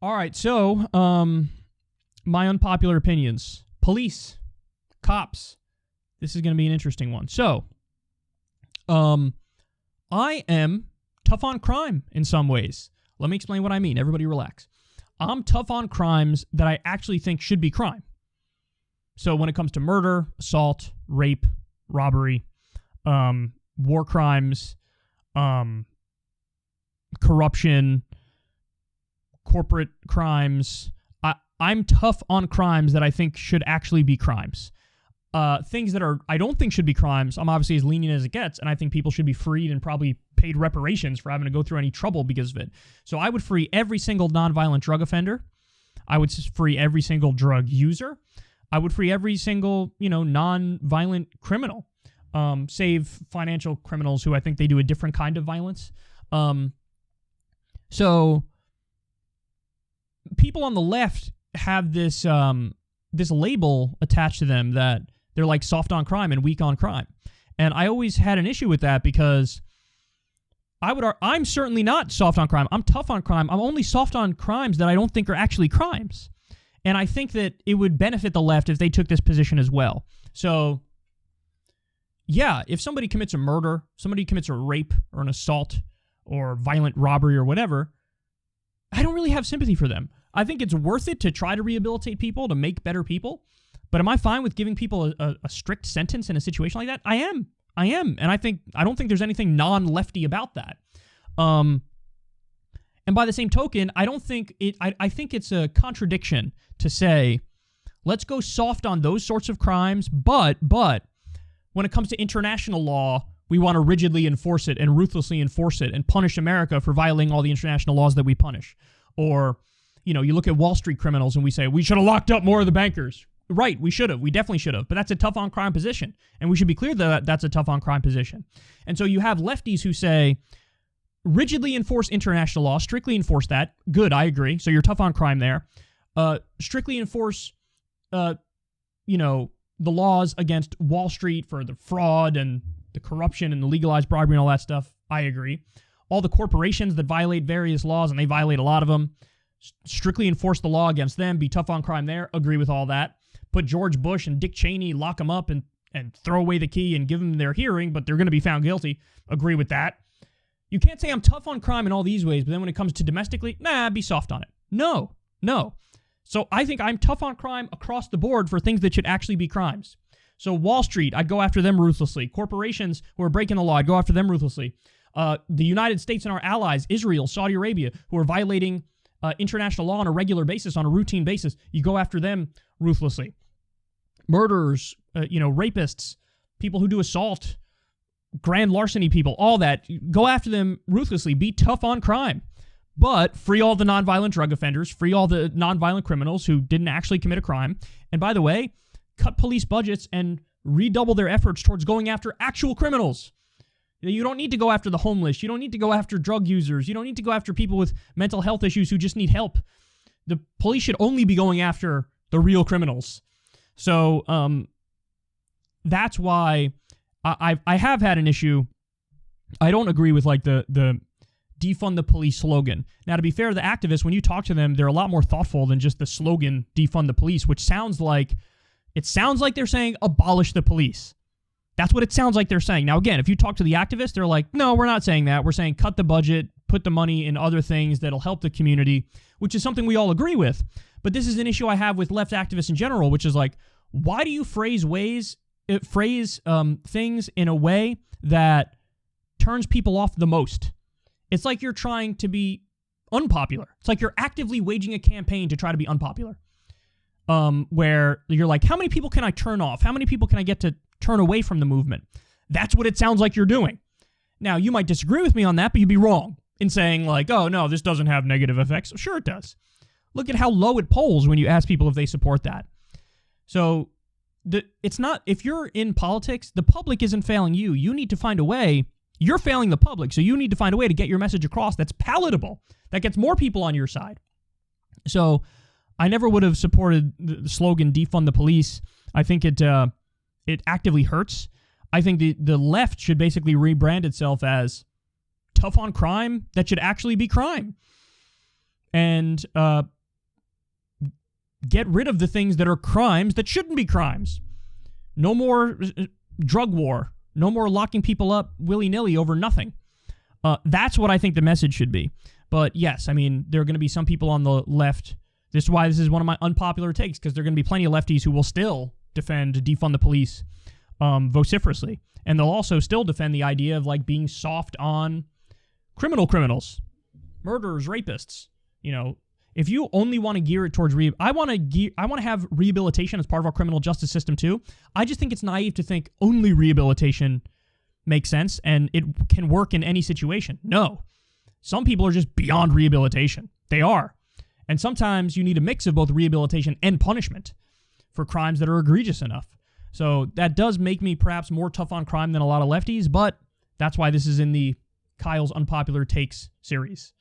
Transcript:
All right, so my unpopular opinions. Police, cops. This is going to be an interesting one. So, I am tough on crime in some ways. Let me explain what I mean. Everybody relax. I'm tough on crimes that I actually think should be crime. So when it comes to murder, assault, rape, robbery, war crimes, corruption, corporate crimes, I'm tough on crimes that I think should actually be crimes. Things that I don't think should be crimes, I'm obviously as lenient as it gets, and I think people should be freed and probably paid reparations for having to go through any trouble because of it. So I would free every single nonviolent drug offender. I would free every single drug user. I would free every single, non-violent criminal, save financial criminals who I think they do a different kind of violence. So people on the left have this this label attached to them that they're like soft on crime and weak on crime. And I always had an issue with that because I'm certainly not soft on crime. I'm tough on crime. I'm only soft on crimes that I don't think are actually crimes. And I think that it would benefit the left if they took this position as well. So, yeah, if somebody commits a murder, somebody commits a rape or an assault or violent robbery or whatever, I don't really have sympathy for them. I think it's worth it to try to rehabilitate people, to make better people. But am I fine with giving people a strict sentence in a situation like that? I am. And I don't think there's anything non-lefty about that. And by the same token, I think it's a contradiction to say, let's go soft on those sorts of crimes, but when it comes to international law, we want to rigidly enforce it and ruthlessly enforce it and punish America for violating all the international laws that we punish. Or, you look at Wall Street criminals and we say, we should have locked up more of the bankers. Right, we should have. We definitely should have. But that's a tough on crime position. And we should be clear that that's a tough on crime position. And so you have lefties who say, rigidly enforce international law, strictly enforce that. Good, I agree. So you're tough on crime there. Strictly enforce, the laws against Wall Street for the fraud and the corruption and the legalized bribery and all that stuff. I agree. All the corporations that violate various laws, and they violate a lot of them, strictly enforce the law against them, be tough on crime there. Agree with all that. Put George Bush and Dick Cheney, lock them up and throw away the key and give them their hearing, but they're going to be found guilty. Agree with that. You can't say I'm tough on crime in all these ways, but then when it comes to domestically, be soft on it. No. So I think I'm tough on crime across the board for things that should actually be crimes. So Wall Street, I'd go after them ruthlessly. Corporations who are breaking the law, I'd go after them ruthlessly. The United States and our allies, Israel, Saudi Arabia, who are violating international law on a regular basis, on a routine basis, you go after them ruthlessly. Murderers, rapists, people who do assault, grand larceny people, all that, go after them ruthlessly. Be tough on crime. But free all the nonviolent drug offenders, free all the nonviolent criminals who didn't actually commit a crime. And by the way, cut police budgets and redouble their efforts towards going after actual criminals. You don't need to go after the homeless. You don't need to go after drug users. You don't need to go after people with mental health issues who just need help. The police should only be going after the real criminals. So that's why I have had an issue. I don't agree with the defund the police slogan. Now, to be fair to the activists, when you talk to them, they're a lot more thoughtful than just the slogan defund the police, which sounds like they're saying abolish the police. That's what it sounds like they're saying. Now, again, if you talk to the activists, they're like, no, we're not saying that. We're saying cut the budget, put the money in other things that'll help the community, which is something we all agree with. But this is an issue I have with left activists in general, which is like, why do you phrase things in a way that turns people off the most? It's like you're trying to be unpopular. It's like you're actively waging a campaign to try to be unpopular. Where you're like, how many people can I turn off? How many people can I get to turn away from the movement? That's what it sounds like you're doing. Now, you might disagree with me on that, but you'd be wrong in saying like, oh, no, this doesn't have negative effects. Sure it does. Look at how low it polls when you ask people if they support that. So it's not, if you're in politics, the public isn't failing you. You need to find a way. You're failing the public, so you need to find a way to get your message across that's palatable, that gets more people on your side. So I never would have supported the slogan defund the police. I think it actively hurts. I think the left should basically rebrand itself as tough on crime that should actually be crime. And get rid of the things that are crimes that shouldn't be crimes. No more drug war. No more locking people up willy-nilly over nothing. That's what I think the message should be. But yes, I mean, there are going to be some people on the left. This is why this is one of my unpopular takes, because there are going to be plenty of lefties who will still defend defund the police vociferously. And they'll also still defend the idea of like being soft on criminals, murderers, rapists. You know, if you only want to gear it towards I want to have rehabilitation as part of our criminal justice system too. I just think it's naive to think only rehabilitation makes sense and it can work in any situation. No. Some people are just beyond rehabilitation. They are. And sometimes you need a mix of both rehabilitation and punishment for crimes that are egregious enough. So that does make me perhaps more tough on crime than a lot of lefties, but that's why this is in the Kyle's Unpopular Takes series.